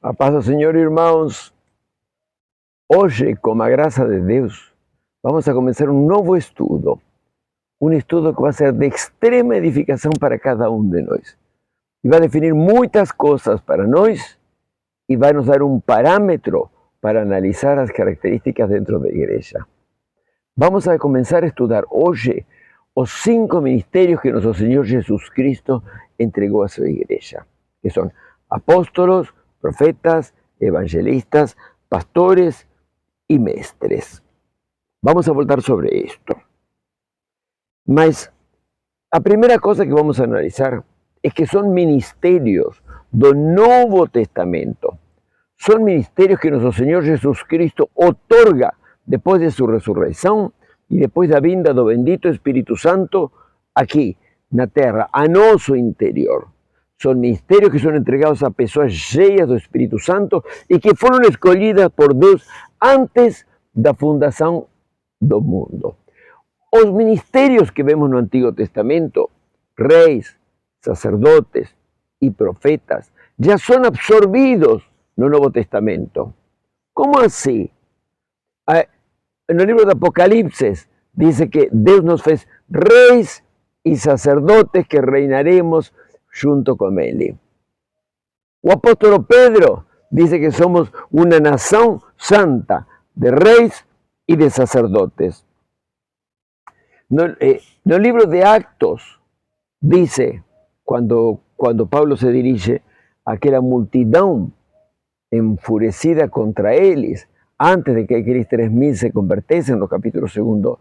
A paz do Senhor, irmãos. Hoje, com a graça de Deus, vamos a começar um novo estudo. Um estudo que vai ser de extrema edificação para cada um de nós. E vai definir muitas coisas para nós e vai nos dar um parâmetro para analisar as características dentro da igreja. Vamos a começar a estudar hoje os 5 ministérios que nosso Senhor Jesus Cristo entregou à sua igreja, que são apóstolos, profetas, evangelistas, pastores e mestres. Vamos a voltar sobre isto. Mas a primeira coisa que vamos a analisar é que são ministérios do Novo Testamento. São ministérios que nosso Senhor Jesus Cristo otorga depois de sua ressurreição e depois da vinda do bendito Espírito Santo aqui na terra, a nosso interior. São ministérios que são entregados a pessoas cheias do Espírito Santo e que foram escolhidas por Deus antes da fundação do mundo. Os ministérios que vemos no Antigo Testamento, reis, sacerdotes e profetas, já são absorvidos no Novo Testamento. Como assim? No livro do Apocalipse diz que Deus nos fez reis e sacerdotes que reinaremos junto com Ele. O apóstolo Pedro diz que somos uma nação santa de reis e de sacerdotes. No livro de Actos diz, quando Paulo se dirige àquela multidão enfurecida contra eles, antes de que aqueles 3.000 se convertessem, no capítulo 2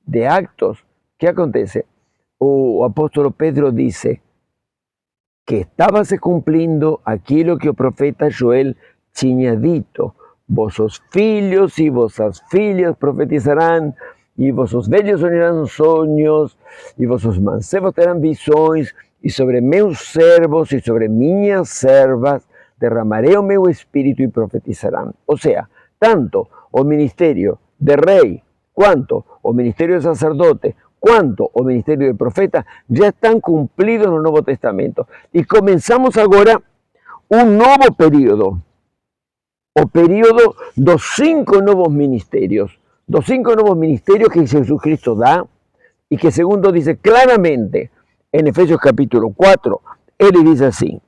de Actos, ¿qué acontece? O apóstolo Pedro dice que estaba se cumplindo aquilo que o profeta Joel tinha dito: vossos filhos e vossas filhas profetizarão, e vossos velhos sonharão sonhos, e vossos mancebos terão visões, e sobre meus servos e sobre minhas servas derramarei o meu espírito e profetizarão. Ou seja, tanto o ministério de rei, quanto o ministério de sacerdote, quanto o ministério de profeta, já estão cumpridos no Novo Testamento. E começamos agora um novo período, o período dos 5 novos ministérios. Dos 5 novos ministérios que Jesus Cristo dá, e que segundo diz claramente em Efésios capítulo 4, ele diz assim: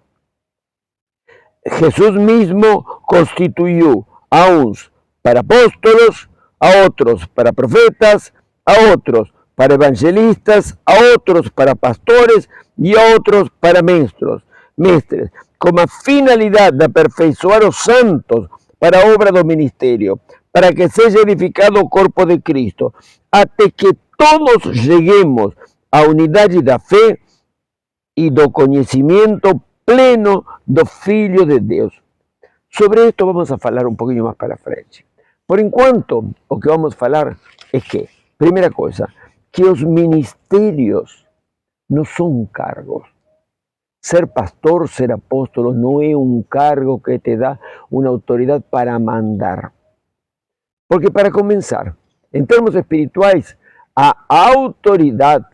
Jesús mismo constituyó a uns para apóstolos, a otros para profetas, a otros para evangelistas, a otros para pastores y a otros para mestres, con la finalidad de aperfeiçoar os santos para a obra do ministerio, para que seja edificado o corpo de Cristo, até que todos lleguemos à unidade da fé e do conhecimento pleno do Filho de Deus. Sobre esto vamos a falar un poquito más para frente. Por enquanto, o que vamos a falar es que, primeira coisa, que os ministérios não são cargos. Ser pastor, ser apóstolo não é um cargo que te dá uma autoridade para mandar. Porque, para começar, em termos espirituais, a autoridade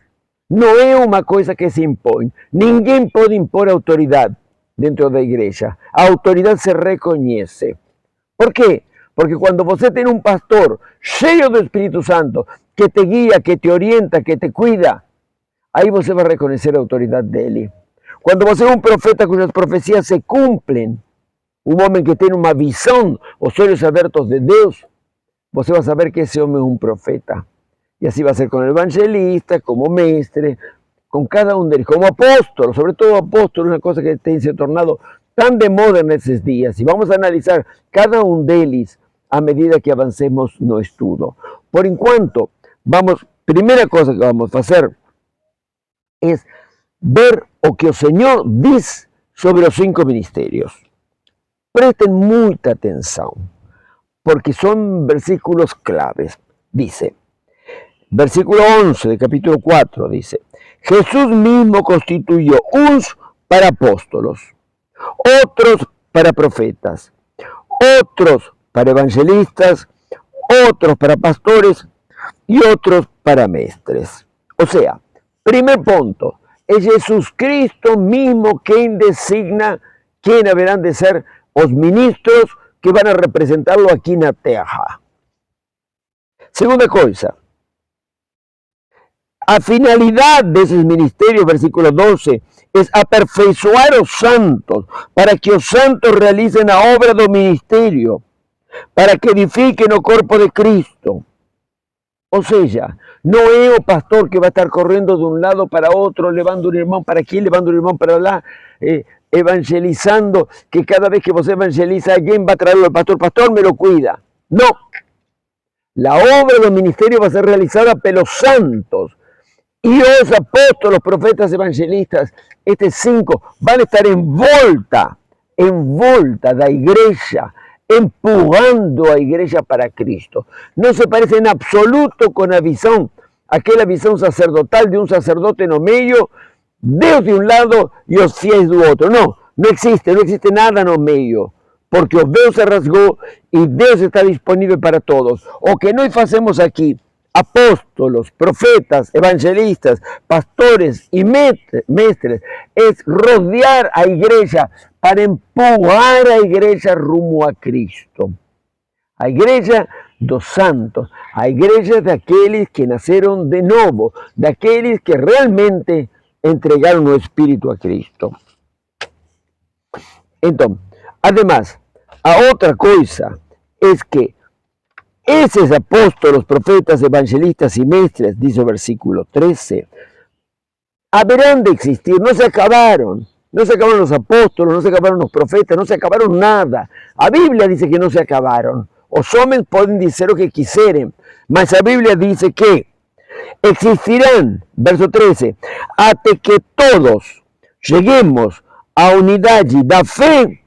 não é uma coisa que se impõe. Ninguém pode impor autoridade dentro da igreja. A autoridade se reconhece. Por quê? Porque quando você tem um pastor cheio do Espírito Santo, que te guia, que te orienta, que te cuida, aí você vai reconhecer a autoridade dele. Quando você é um profeta cujas profecias se cumprem, um homem que tem uma visão, os olhos abertos de Deus, você vai saber que esse homem é um profeta. E assim vai ser com o evangelista, como mestre, com cada um deles, como apóstolo, sobre todo apóstolo, uma coisa que tem se tornado tão de moda nesses dias. E vamos analisar cada um deles à medida que avancemos no estudo. Por enquanto, primeira coisa que vamos fazer é ver o que o Senhor diz sobre os 5 ministérios. Prestem muita atenção, porque são versículos claves. Dice, versículo 11 del capítulo 4, dice: Jesús mismo constituyó unos para apóstolos, otros para profetas, otros para evangelistas, otros para pastores y otros para mestres. O sea, primer punto, es Jesús Cristo mismo quien designa quién haberán de ser os ministros que van a representarlo aqui na terra. Segunda coisa, a finalidade desses ministérios, versículo 12, é aperfeiçoar os santos, para que os santos realicem a obra do ministério, para que edifiquem o corpo de Cristo. Ou seja, não é o pastor que vai estar correndo de um lado para outro, levando um irmão para aqui, levando um irmão para lá, evangelizando, que cada vez que você evangeliza alguém vai trazer ao pastor, pastor, me lo cuida. Não. A obra do ministério vai ser realizada pelos santos. E os apóstolos, profetas, evangelistas, estes 5, vão estar em volta da igreja, empurrando a igreja para Cristo. Não se parece em absoluto com a visão, aquela visão sacerdotal de um sacerdote no meio, Deus de um lado e os fiéis do outro. Não existe nada no meio, porque o véu se rasgou e Deus está disponível para todos. O que nós fazemos aqui, apóstolos, profetas, evangelistas, pastores e mestres, é rodear a igreja para empurrar a igreja rumo a Cristo. A igreja dos santos, a igreja daqueles que nasceram de novo, daqueles que realmente entregaram o Espírito a Cristo. Então, además, a outra coisa é que esses apóstolos, profetas, evangelistas e mestres, diz o versículo 13, haverão de existir, não se acabaram. Não se acabaram os apóstolos, não se acabaram os profetas, não se acabaram nada. A Bíblia diz que não se acabaram. Os homens podem dizer o que quiserem, mas a Bíblia diz que existirão, verso 13, até que todos cheguemos à unidade da fé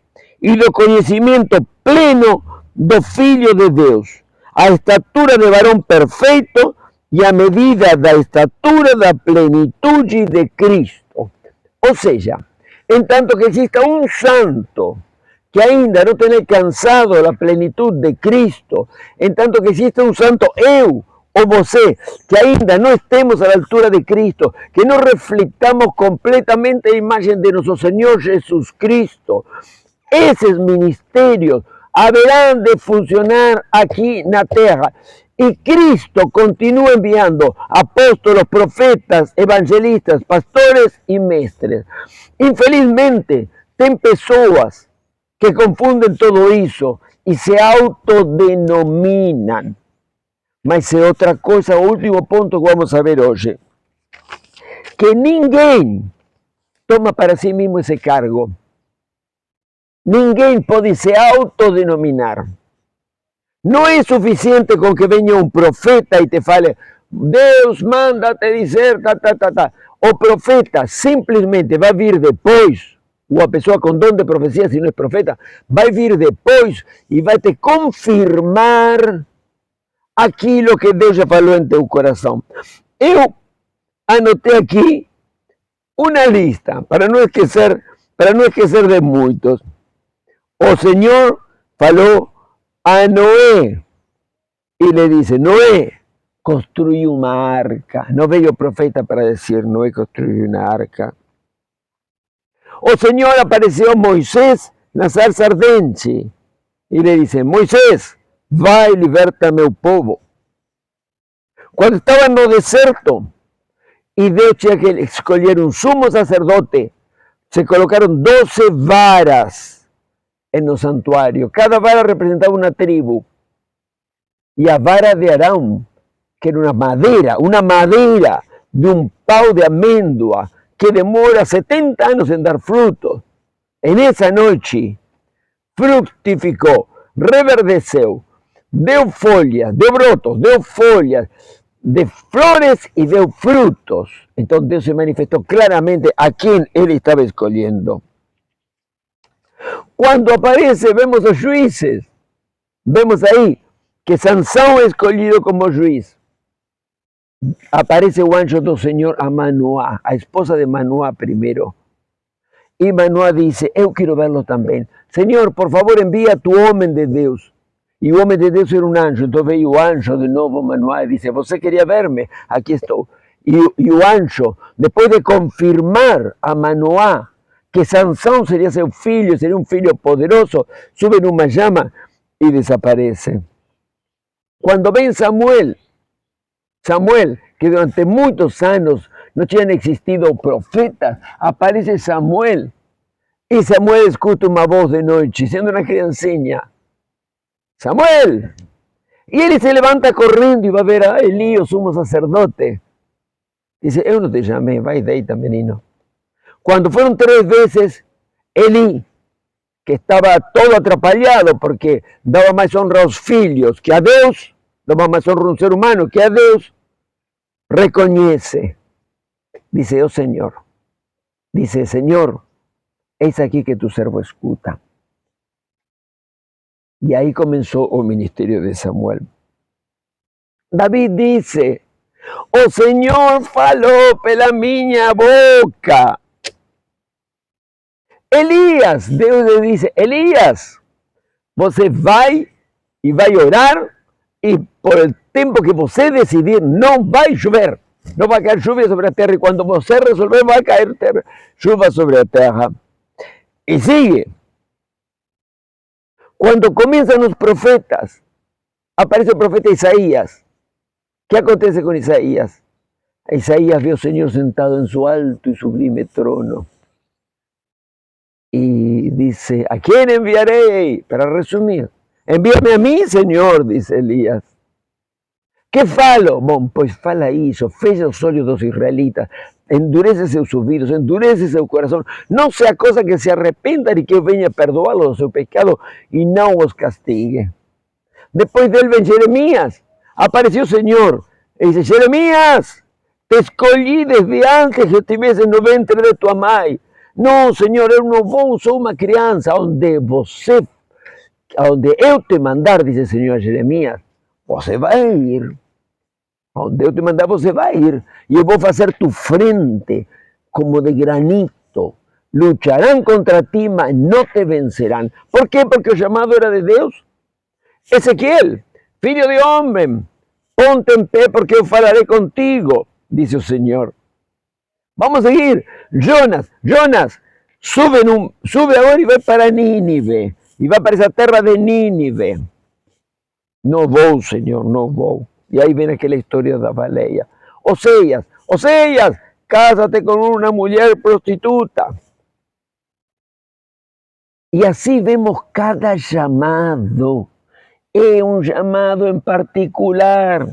e do conhecimento pleno do Filho de Deus, a estatura de varão perfeito e a medida da estatura da plenitude de Cristo. Ou seja, en tanto que exista un santo que ainda não tenha alcançado a plenitude de Cristo, en tanto que exista un santo, eu ou você, que ainda não estemos à altura de Cristo, que não reflitamos completamente a imagem de nosso Senhor Jesus Cristo, esses ministérios haverão de funcionar aqui na terra. E Cristo continua enviando apóstolos, profetas, evangelistas, pastores e mestres. Infelizmente, tem pessoas que confundem tudo isso e se autodenominam. Mas é outra coisa, o último ponto que vamos a ver hoje, que ninguém toma para si mesmo esse cargo. Ninguém pode se autodenominar. Não é suficiente com que venha um profeta e te fale, Deus manda te dizer, O profeta simplesmente vai vir depois, ou a pessoa com dom de profecia, se não é profeta, vai vir depois e vai te confirmar aquilo que Deus já falou em teu coração. Eu anotei aqui uma lista, para não esquecer de muitos. O Senhor falou a Noé e lhe disse, Noé, construiu uma arca. Não veio o profeta para dizer, Noé construiu uma arca. O Senhor apareceu a Moisés na sarça ardente e lhe disse, Moisés, vai e liberta meu povo. Quando estava no deserto e Deus tinha que escolher um sumo sacerdote, se colocaram 12 varas no santuário. Cada vara representava uma tribo. E a vara de Arão, que era uma madeira de um pau de amêndoa, que demora 70 anos em dar frutos. E nessa noite, frutificou, reverdeceu, deu folhas, deu brotos, deu folhas, de flores e deu frutos. Então Deus se manifestou claramente a quem ele estava escolhendo. Quando aparece, vemos os juízes. Vemos aí que Sansão é escolhido como juiz. Aparece o anjo do Senhor a Manoá, a esposa de Manoá primeiro. E Manoá disse, eu quero verlo também. Senhor, por favor, envia tu homem de Deus. E o homem de Deus era um anjo. Então veio o anjo de novo, Manoá, e disse, você queria ver-me? Aqui estou. E o anjo, depois de confirmar a Manoá que Sansão seria seu filho, seria um filho poderoso, sube numa llama e desaparece. Quando vem Samuel, que durante muitos anos não tinham existido profetas, aparece Samuel, e Samuel escuta uma voz de noite, sendo uma criancinha. Samuel! E ele se levanta correndo e vai ver a Eli, o sumo sacerdote. Diz, eu não te chamei, vai deita, menino. Quando foram 3 vezes, Eli, que estava todo atrapalhado, porque dava mais honra aos filhos que a Deus, dava mais honra a um ser humano que a Deus, reconhece. Dice, oh Senhor, dice, Senhor, eis aqui que tu servo escuta. E aí começou o ministério de Samuel. David dice, o Senhor falou pela minha boca. Elias, Deus lhe disse, Elias, você vai e vai orar e por o tempo que você decidir não vai chover. Não vai cair chuva sobre a terra e quando você resolver vai cair chuva sobre a terra. E sigue. Quando começam os profetas, aparece o profeta Isaías. O que acontece com Isaías? Isaías vê o Senhor sentado em seu alto e sublime trono. E dice, ¿a quién enviaré? Para resumir, envíame a mí, Senhor, dice Elías. Que falo? Bom, pois fala isso, fecha os olhos dos israelitas, endurece seus ouvidos, endurece seu coração, não seja coisa que se arrependam e que eu venha perdoá-los do seu pecado e não os castigue. Depois dele vem Jeremias, apareceu o Senhor, e dice, Jeremias, te escolhi desde antes que eu estivesse no ventre de tua mãe. Não, Senhor, eu não vou, sou uma criança, onde eu te mandar, diz o Senhor a Jeremias, você vai ir. Onde eu te mandar, você vai ir. E eu vou fazer tu frente como de granito. Lucharão contra ti, mas não te vencerão. Por quê? Porque o chamado era de Deus. Ezequiel, filho de homem, ponte em pé porque eu falarei contigo, diz o Senhor. Vamos a seguir. Jonas, sube agora e vai para Nínive. E vai para essa terra de Nínive. Não vou, Senhor, não vou. E aí vem aquela história da baleia. Oséias, cásate com uma mulher prostituta. E assim vemos cada chamado. É um chamado em particular.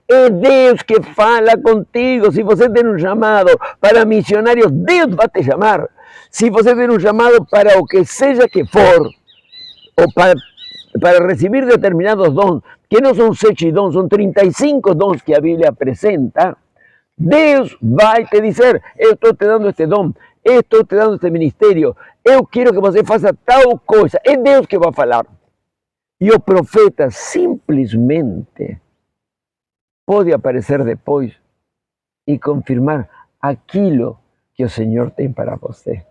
É Deus que fala contigo. Se você tem um chamado para missionários, Deus vai te chamar. Se você tem um chamado para o que seja que for, ou para receber determinados dons, que não são 7 dons, são 35 dons que a Bíblia apresenta, Deus vai te dizer, eu estou te dando este dom, eu estou te dando este ministério, eu quero que você faça tal coisa. É Deus que vai falar. E o profeta simplesmente pode aparecer depois e confirmar aquilo que o Senhor tem para você.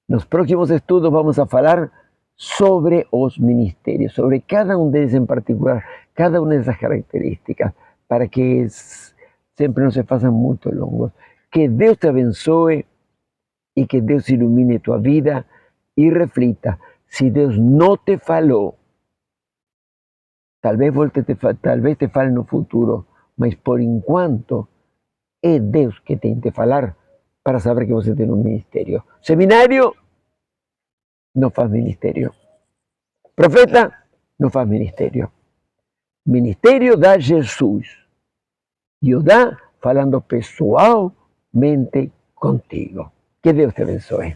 Nos próximos estudos vamos a falar sobre os ministérios, sobre cada um deles em particular, cada uma dessas características, para que sempre não se façam muito longos. Que Deus te abençoe e que Deus ilumine tua vida e reflita, se Deus não te falou, talvez te fale no futuro, mas por enquanto é Deus que tem que falar para saber que você tem um ministério. Seminário não faz ministério. Profeta não faz ministério. Ministério dá Jesus. E o dá falando pessoalmente contigo. Que Deus te abençoe.